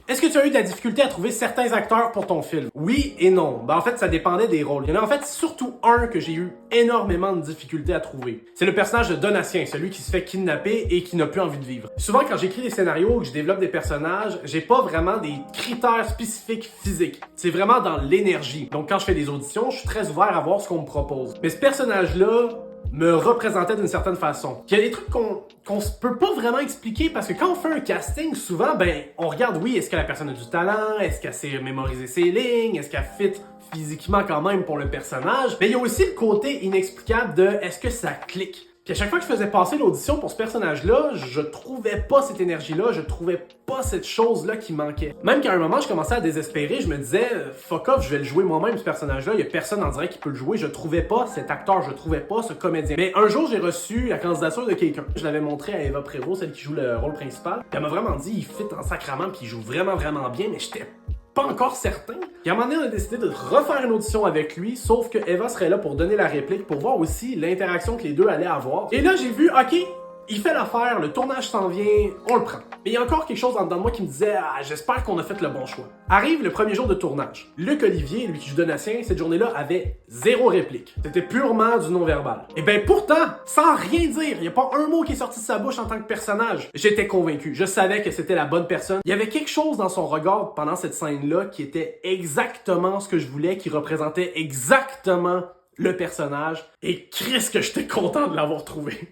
Est-ce que tu as eu de la difficulté à trouver certains acteurs pour ton film? Oui et non. En fait, ça dépendait des rôles. Il y en a en fait surtout un que j'ai eu énormément de difficultés à trouver. C'est le personnage de Donatien, celui qui se fait kidnapper et qui n'a plus envie de vivre. Souvent, quand j'écris des scénarios ou que je développe des personnages, j'ai pas vraiment des critères spécifiques physiques. C'est vraiment dans l'énergie. Donc quand je fais des auditions, je suis très ouvert à voir ce qu'on me propose. Mais ce personnage-là me représentait d'une certaine façon. Il y a des trucs qu'on se peut pas vraiment expliquer parce que quand on fait un casting, souvent, on regarde, oui, est-ce que la personne a du talent, est-ce qu'elle sait mémoriser ses lignes, est-ce qu'elle fit physiquement quand même pour le personnage, mais il y a aussi le côté inexplicable de est-ce que ça clique. Puis à chaque fois que je faisais passer l'audition pour ce personnage-là, je trouvais pas cette énergie-là, je trouvais pas cette chose-là qui manquait. Même qu'à un moment, je commençais à désespérer, je me disais fuck off, je vais le jouer moi-même ce personnage-là, il y a personne en direct qui peut le jouer, je trouvais pas cet acteur, je trouvais pas ce comédien. Mais un jour, j'ai reçu la candidature de quelqu'un. Je l'avais montré à Eva Prévost, celle qui joue le rôle principal. Puis elle m'a vraiment dit, il fit en sacrament, puis il joue vraiment bien, mais j'étais pas encore certain. Puis à un moment donné, on a décidé de refaire une audition avec lui, sauf que Eva serait là pour donner la réplique, pour voir aussi l'interaction que les deux allaient avoir. Et là, j'ai vu, ok, il fait l'affaire, le tournage s'en vient, on le prend. Mais il y a encore quelque chose en dedans de moi qui me disait, ah, j'espère qu'on a fait le bon choix. Arrive le premier jour de tournage. Luc Olivier, lui qui joue Donatien, cette journée-là avait 0 réplique. C'était purement du non-verbal. Et pourtant, sans rien dire, il n'y a pas un mot qui est sorti de sa bouche en tant que personnage. J'étais convaincu, je savais que c'était la bonne personne. Il y avait quelque chose dans son regard pendant cette scène-là qui était exactement ce que je voulais, qui représentait exactement le personnage. Et Christ que j'étais content de l'avoir trouvé.